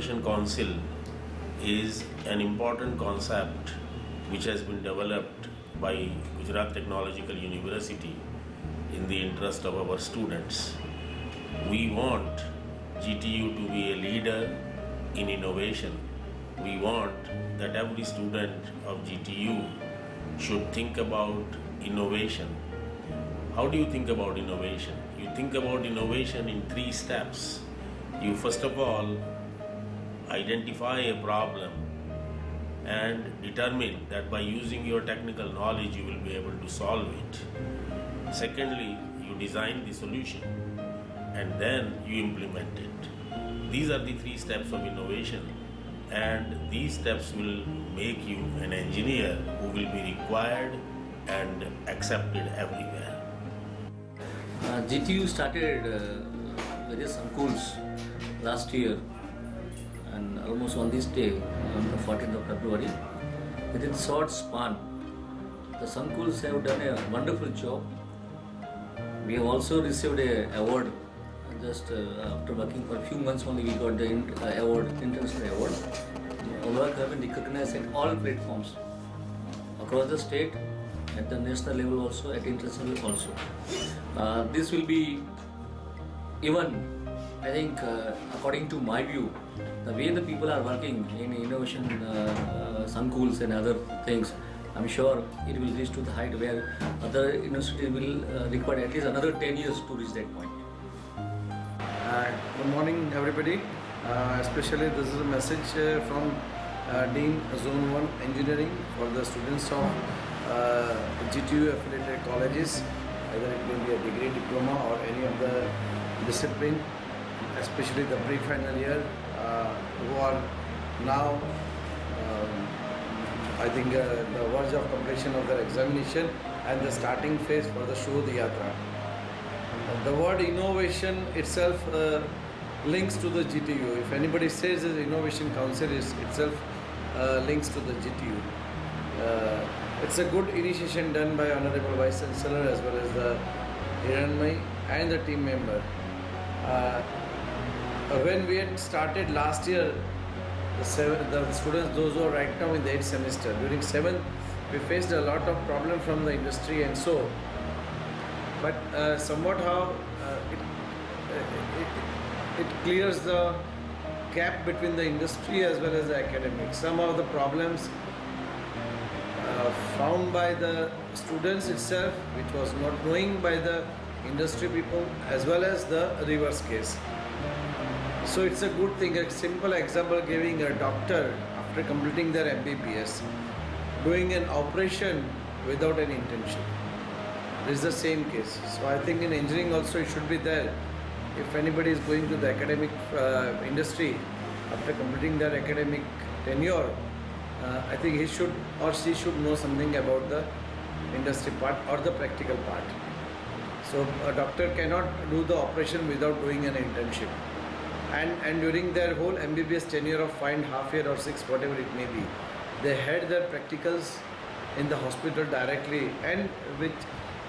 Innovation Council is an important concept which has been developed by Gujarat Technological University in the interest of our students. We want GTU to be a leader in innovation. We want that every student of GTU should think about innovation. How do you think about innovation? You think about innovation in 3 steps. You first of all identify a problem and determine that by using your technical knowledge you will be able to solve it. Secondly, you design the solution and then you implement it. These are the 3 steps of innovation, and these steps will make you an engineer who will be required and accepted everywhere. GTU started various schools last year, and almost on this day, on the 14th of February, within short span, the schools have done a wonderful job. We have also received an award. Just after working for a few months only, we got the award, international award. Our work has been recognized at all platforms across the state, at the national level also, at international level also. This will be even, I think, according to my view, the way the people are working in innovation schools and other things, I'm sure it will reach to the height where other universities will require at least another 10 years to reach that point. Good morning, everybody. Especially this is a message from Dean Zone 1 Engineering for the students of GTU affiliated colleges, either it may be a degree, diploma or any of the discipline, especially the pre-final year who are now I think the verge of completion of their examination and the starting phase for the Shodh Yatra. The word innovation itself links to the GTU. If anybody says the Innovation Council is itself links to the GTU. It's a good initiation done by Honorable Vice Chancellor as well as the Hiranmai and the team member. When we had started last year, the students, those who are right now in the 8th semester, during 7th, we faced a lot of problem from the industry and so. But somewhat how it clears the gap between the industry as well as the academics. Some of the problems found by the students itself, which was not knowing by the industry people, as well as the reverse case. So it's a good thing. A simple example, giving a doctor after completing their MBBS doing an operation without an internship. This is the same case. So I think in engineering also it should be there. If anybody is going to the academic industry after completing their academic tenure, I think he should or she should know something about the industry part or the practical part. So a doctor cannot do the operation without doing an internship. And during their whole MBBS tenure of 5.5 years or 6, whatever it may be, they had their practicals in the hospital directly, and which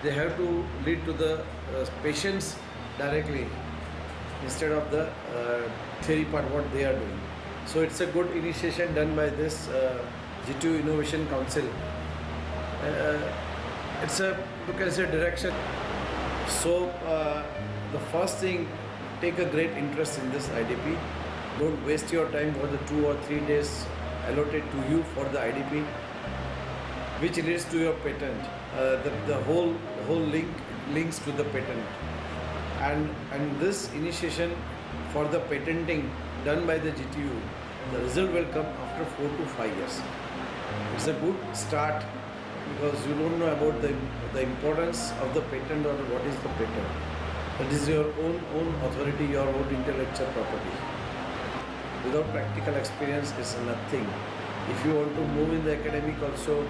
they have to lead to the patients directly instead of the theory part what they are doing. So it's a good initiation done by this GTU Innovation Council. It's a, you can say, direction. So the first thing, take a great interest in this IDP. Don't waste your time for the 2 or 3 days allotted to you for the IDP, which leads to your patent. The whole links to the patent, and this initiation for the patenting done by the GTU, the result will come after 4 to 5 years. It's a good start because you don't know about the importance of the patent or what is the patent. That is your own authority, your own intellectual property. Without practical experience, it's nothing. If you want to move in the academic also,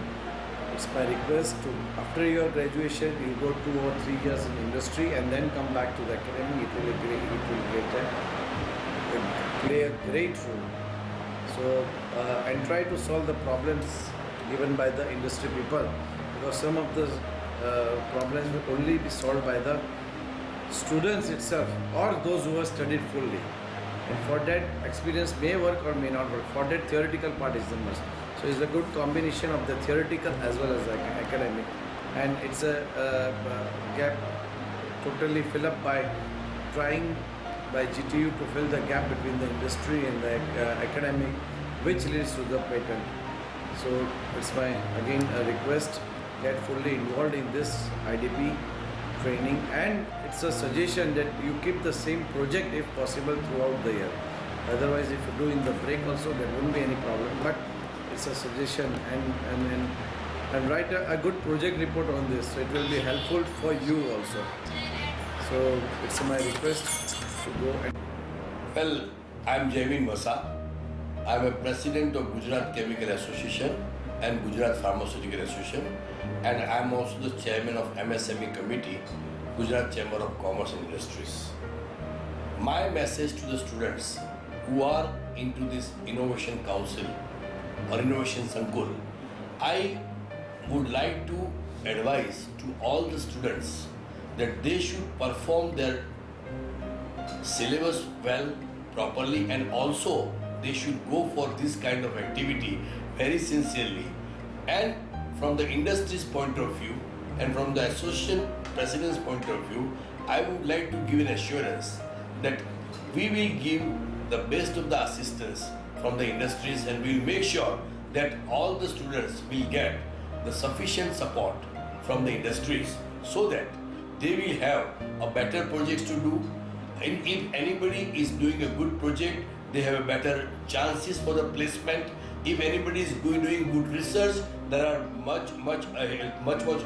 it's my request to, after your graduation, you go 2 or 3 years in industry and then come back to the academy. It will play a great role. So, and try to solve the problems given by the industry people, because some of the problems will only be solved by the students itself or those who have studied fully. And for that, experience may work or may not work. For that, theoretical part is the must. So it's a good combination of the theoretical as well as the academic, and it's a gap totally fill up by trying by GTU to fill the gap between the industry and the academic, which leads to the patent. So it's my again a request, get fully involved in this IDP training, and it's a suggestion that you keep the same project if possible throughout the year. Otherwise, if you do in the break also, there won't be any problem. But it's a suggestion, and write a good project report on this, so it will be helpful for you also. So it's my request to go and. Well, I'm Jaimin Masa. I'm a president of Gujarat Chemical Association and Gujarat Pharmaceutical Association, and I'm also the chairman of MSME Committee, Gujarat Chamber of Commerce and Industries. My message to the students who are into this Innovation Council or Innovation Sankul, I would like to advise to all the students that they should perform their syllabus well, properly, and also they should go for this kind of activity very sincerely. And from the industry's point of view and from the association president's point of view, I would like to give an assurance that we will give the best of the assistance from the industries, and we will make sure that all the students will get the sufficient support from the industries so that they will have a better projects to do. And if anybody is doing a good project, they have a better chances for the placement. If anybody is doing good research, there are much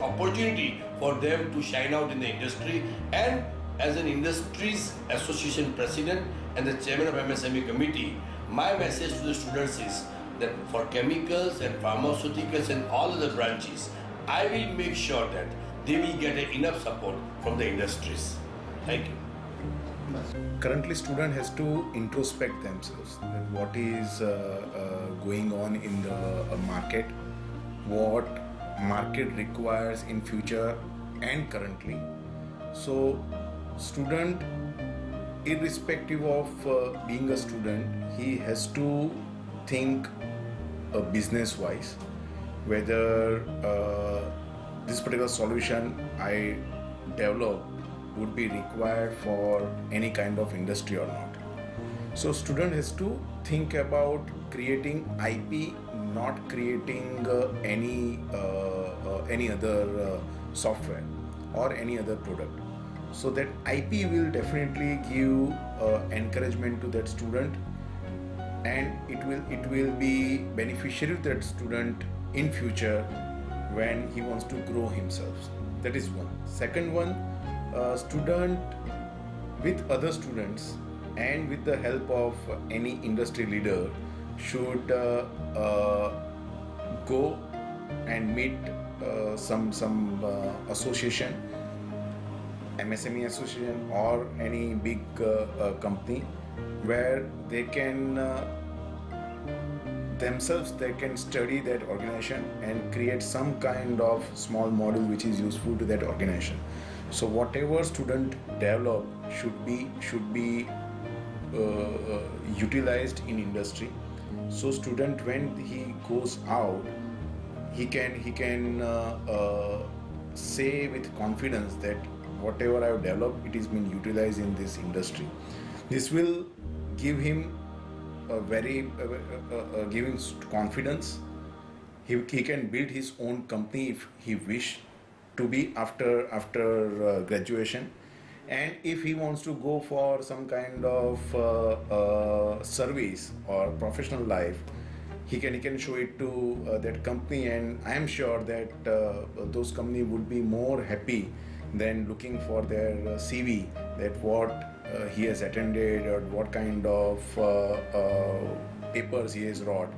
opportunity for them to shine out in the industry. And as an industries association president and the chairman of MSME committee, my message to the students is that for chemicals and pharmaceuticals and all other branches, I will make sure that they will get enough support from the industries. Thank you. Currently, student has to introspect themselves. That what is going on in the market, what market requires in future and currently. So, student, irrespective of being a student, he has to think business-wise, whether this particular solution I develop would be required for any kind of industry or not. So student has to think about creating IP, not creating any other software or any other product. So that IP will definitely give encouragement to that student, and it will be beneficial to that student in future when he wants to grow himself. That is one. Second one, student with other students and with the help of any industry leader should go and meet some association, MSME association or any big company, where they can themselves they can study that organization and create some kind of small model which is useful to that organization. So whatever student develop should be utilized in industry. So student, when he goes out, he can say with confidence that whatever I have developed, it is being utilized in this industry. This will give him a very giving confidence. He can build his own company if he wish to be after graduation, and if he wants to go for some kind of service or professional life, he can show it to that company, and I am sure that those company would be more happy than looking for their CV, that what he has attended or what kind of papers he has wrote.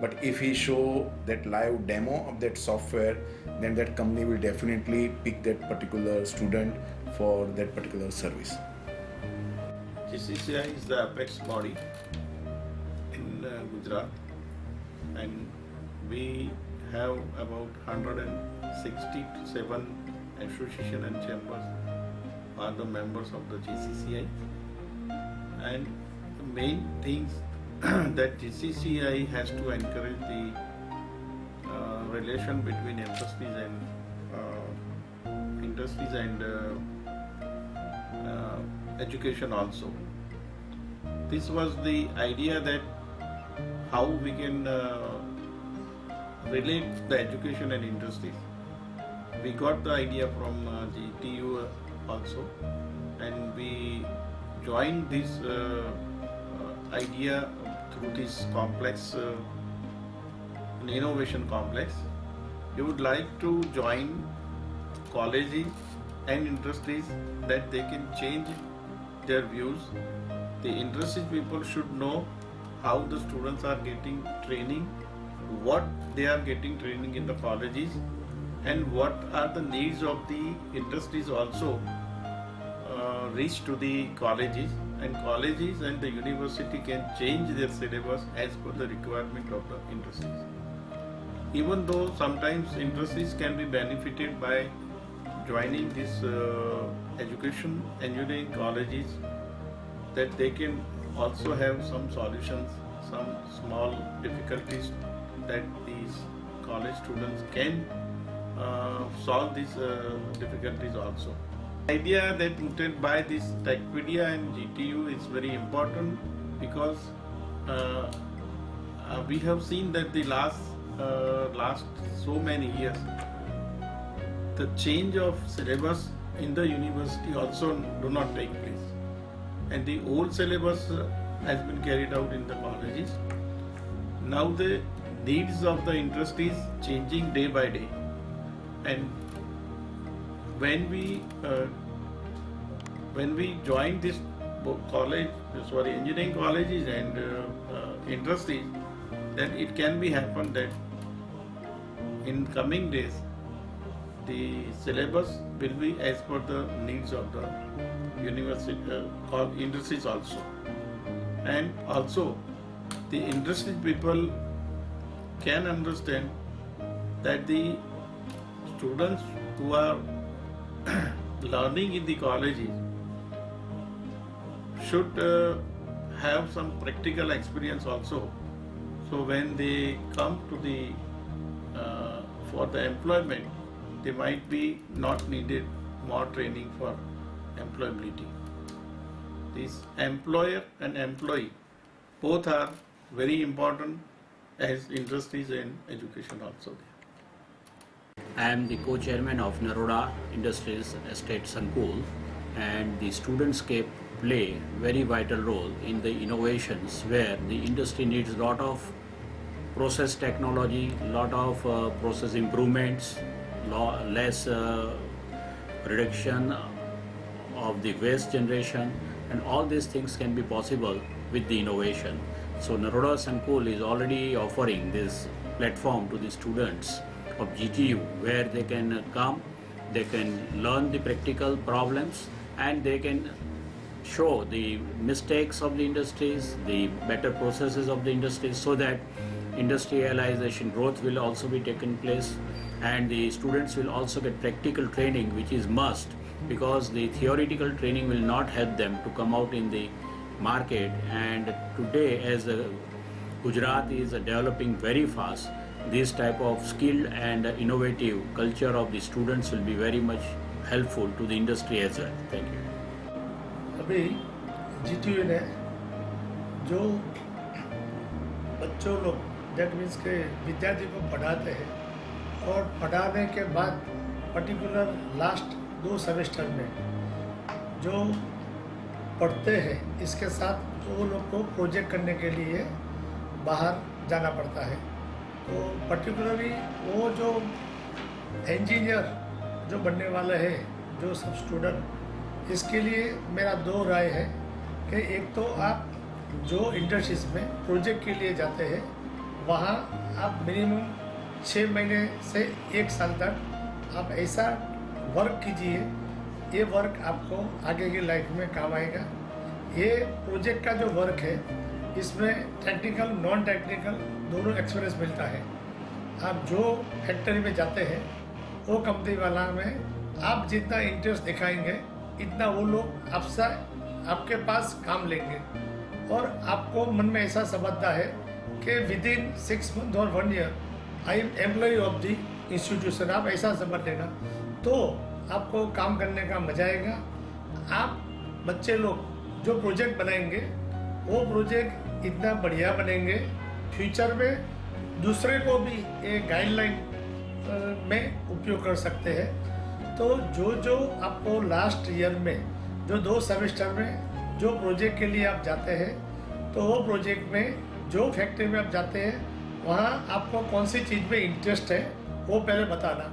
But if he show that live demo of that software, then that company will definitely pick that particular student for that particular service. GCCI is the apex body in Gujarat, and we have about 167 association and chambers are the members of the GCCI, and the main things that GCCI has to encourage the relation between industries and education also. This was the idea that how we can relate the education and industries. We got the idea from GTU also, and we joined this idea through this complex, an innovation complex. We would like to join colleges and industries that they can change their views. The industry people should know how the students are getting training, what they are getting training in the colleges, and what are the needs of the industries also reach to the colleges, and colleges and the university can change their syllabus as per the requirement of the industries. Even though sometimes industries can be benefited by joining these education engineering colleges, that they can also have some solutions, some small difficulties that these college students can solve these difficulties also. The idea that put by this Techpedia and GTU is very important because we have seen that the last so many years the change of syllabus in the university also do not take place, and the old syllabus has been carried out in the colleges. Now the needs of the industry is changing day by day, and when we join this engineering colleges and industries, then it can be happen that in coming days the syllabus will be as per the needs of the university industries also, and also the industry people can understand that the students who are learning in the colleges should have some practical experience also. So when they come to the for the employment, they might be not needed more training for employability. This employer and employee both are very important as industries and education also. I am the co-chairman of Naroda Industries Estate Sankuul, and the students play very vital role in the innovations where the industry needs a lot of process technology, lot of process improvements, less reduction of the waste generation, and all these things can be possible with the innovation. So Naroda Sankuul is already offering this platform to the students of GTU where they can come, they can learn the practical problems, and they can show the mistakes of the industries, the better processes of the industries, so that industrialization growth will also be taken place, and the students will also get practical training, which is must, because the theoretical training will not help them to come out in the market. And today, as Gujarat is developing very fast, this type of skilled and innovative culture of the students will be very much helpful to the industry as well. Thank you. अभी GTU ने जो बच्चों लोग that means के विद्यार्थी को पढ़ाते हैं, और पढ़ाने के बाद पर्टिकुलर लास्ट 2 सेमेस्टर में जो पढ़ते हैं, इसके साथ वो लोग को प्रोजेक्ट करने के लिए बाहर जाना पड़ता है। तो पर्टिकुलरली वो जो इंजीनियर जो बनने वाला है, जो सब स्टूडेंट, इसके लिए मेरा 2 राय है कि एक तो आप जो इंडस्ट्रीज में प्रोजेक्ट के लिए जाते हैं, वहाँ आप मिनिमम 6 महीने से 1 साल तक आप ऐसा वर्क कीजिए, ये वर्क आपको आगे की लाइफ में काम आएगा। ये प्रोजेक्ट का जो वर्क है, इसमें टेक्निकल नॉन टेक्निकल दोनों एक्सपीरियंस मिलता है। आप जो फैक्ट्री में जाते हैं, वो कंपनी वाला में आप जितना इंटरेस्ट दिखाएंगे, इतना वो लोग आपसे आपके पास काम लेंगे। और आपको मन में ऐसा समझना है कि विद इन 6 months और 1 year I am employ of the institution, आप ऐसा समझ लेना, तो आपको काम करने का मजा आएगा। आप बच्चे लोग जो प्रोजेक्ट बनाएंगे वो प्रोजेक्ट इतना बढ़िया बनेंगे, फ्यूचर में दूसरे को भी एक गाइडलाइन में उपयोग कर सकते हैं। तो जो आपको लास्ट ईयर में जो 2 सेमेस्टर में जो प्रोजेक्ट के लिए आप जाते हैं, तो वो प्रोजेक्ट में जो फैक्ट्री में आप जाते हैं वहाँ आपको कौन सी चीज़ में इंटरेस्ट है वो पहले बताना।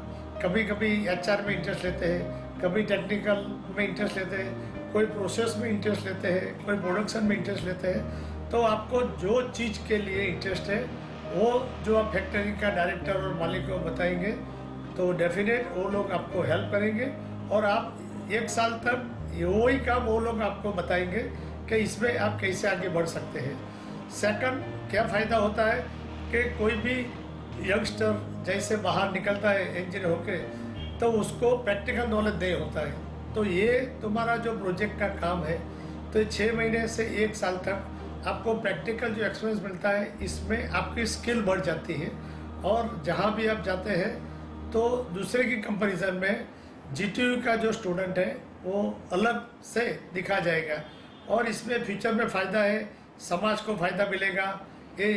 कभी कभी HR में इंटरेस्ट लेते हैं, कभी टेक्निकल में इंटरेस्ट लेते हैं, कोई प्रोसेस में इंटरेस्ट लेते हैं, कोई प्रोडक्शन में इंटरेस्ट लेते हैं। तो आपको जो चीज़ के लिए इंटरेस्ट है वो जो आप फैक्ट्री का डायरेक्टर और मालिक को बताएंगे तो डेफिनेट वो लोग आपको हेल्प करेंगे, और आप 1 साल तक वही काम वो लोग आपको बताएंगे कि इसमें आप कैसे आगे बढ़ सकते हैं। सेकंड, क्या फ़ायदा होता है कि कोई भी यंगस्टर जैसे बाहर निकलता है इंजीनियर होके, तो उसको प्रैक्टिकल नॉलेज नहीं होता है। तो ये तुम्हारा जो प्रोजेक्ट का काम है, तो 6 महीने से 1 साल तक आपको प्रैक्टिकल जो एक्सपीरियंस मिलता है, इसमें आपकी स्किल बढ़ जाती है, और जहाँ भी आप जाते हैं तो दूसरे की कंपैरिजन में GTU का जो स्टूडेंट है वो अलग से दिखा जाएगा, और इसमें फ्यूचर में फ़ायदा है, समाज को फ़ायदा मिलेगा। ये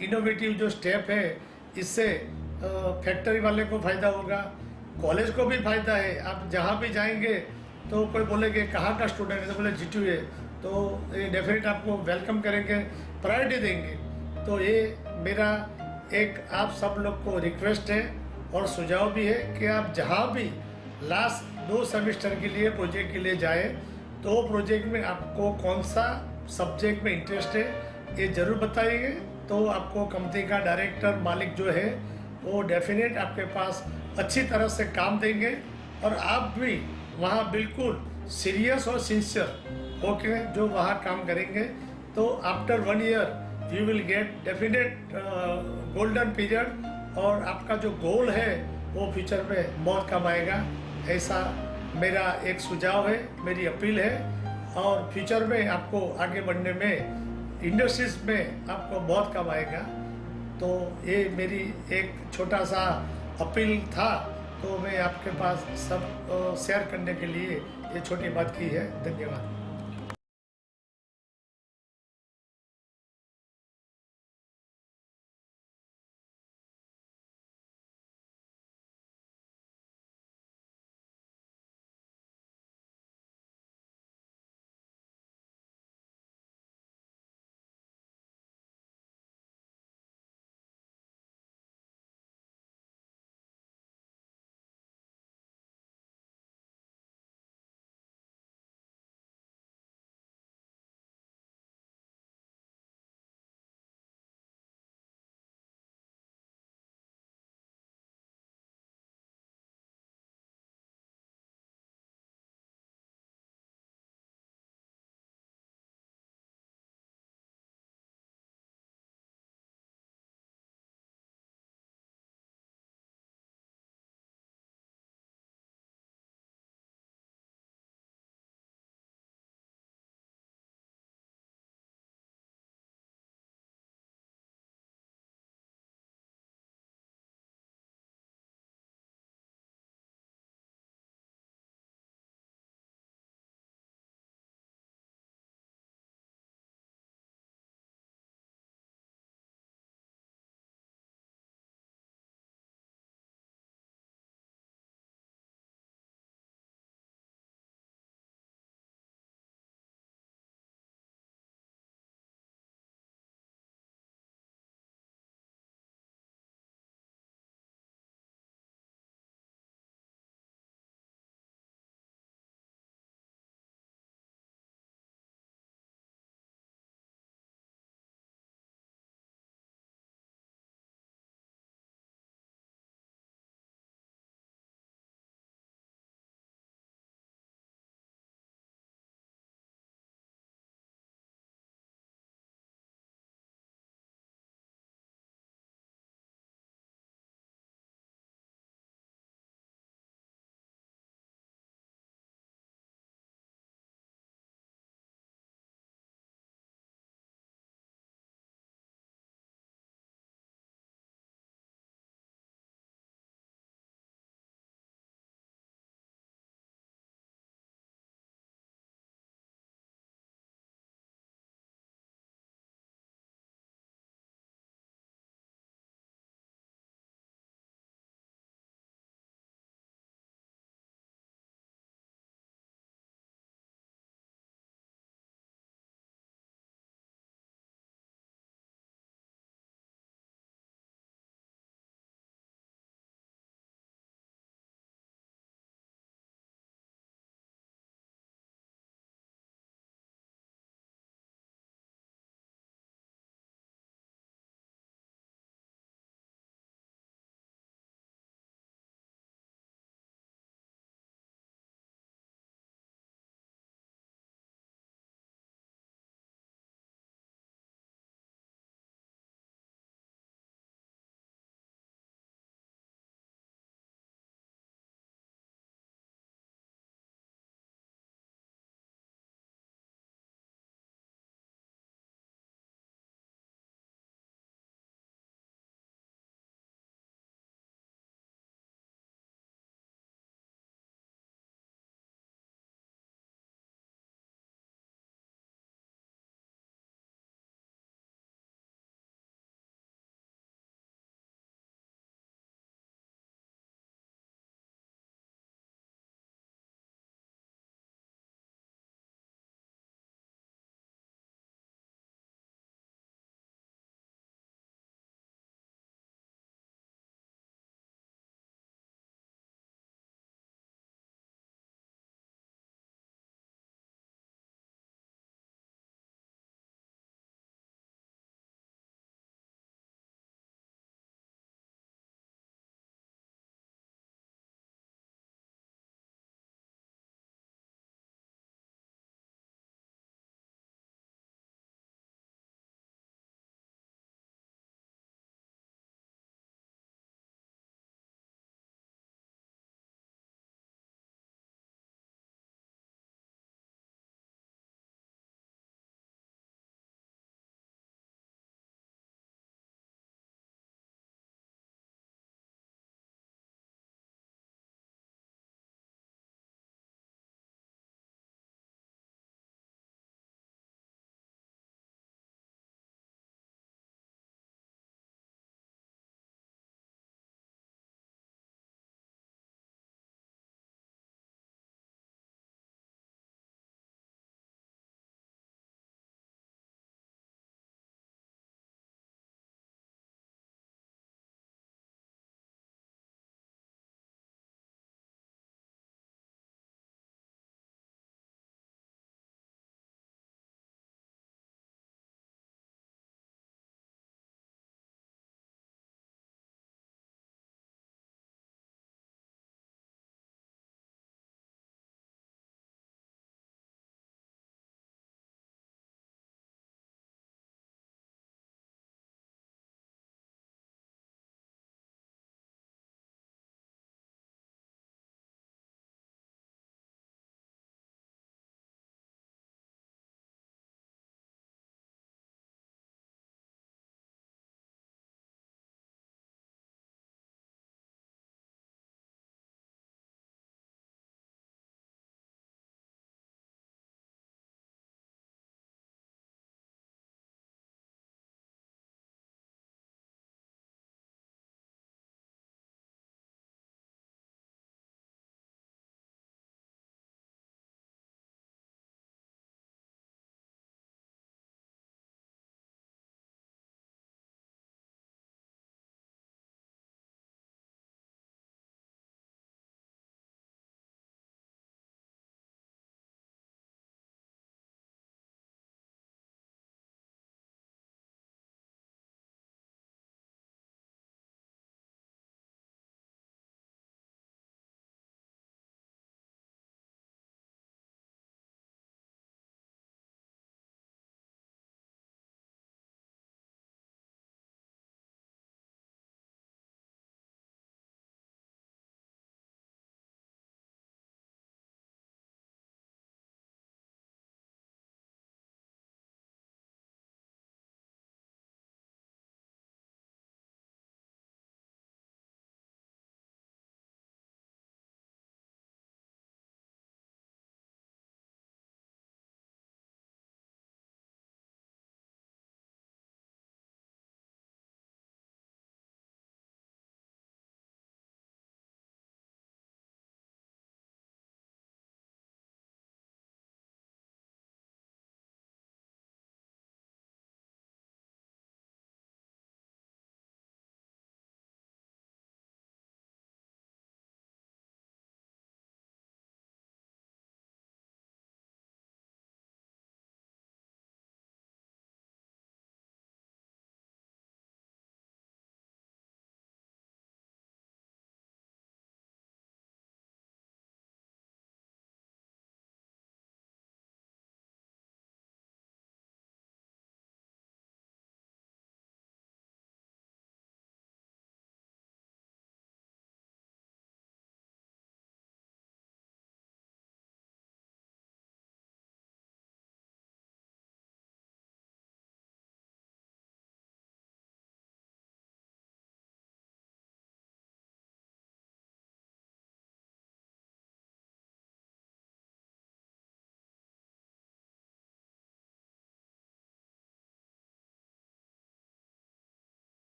इनोवेटिव जो स्टेप है, इससे फैक्ट्री वाले को फ़ायदा होगा, कॉलेज को भी फ़ायदा है। आप जहाँ भी जाएंगे तो कोई बोलेंगे कहाँ का स्टूडेंट है, तो बोले GTU है, तो ये डेफिनेट आपको वेलकम करेंगे, प्रायोरिटी देंगे। तो ये मेरा एक आप सब लोग को रिक्वेस्ट है और सुझाव भी है कि आप जहाँ भी लास्ट 2 सेमेस्टर के लिए प्रोजेक्ट के लिए जाए, तो प्रोजेक्ट में आपको कौन सा सब्जेक्ट में इंटरेस्ट है ये ज़रूर बताइए। तो आपको कंपनी का डायरेक्टर मालिक जो है वो डेफिनेट आपके पास अच्छी तरह से काम देंगे, और आप भी वहाँ बिल्कुल सीरियस और सिंसियर होके जो वहाँ काम करेंगे, तो after 1 year you will get definite golden period, और आपका जो गोल है वो फ्यूचर में बहुत कम आएगा। ऐसा मेरा एक सुझाव है, मेरी अपील है, और फ्यूचर में आपको आगे बढ़ने में इंडस्ट्रीज में आपको बहुत कम आएगा। तो ये मेरी एक छोटा सा अपील था, तो मैं आपके पास सब शेयर करने के लिए ये छोटी बात की है। धन्यवाद।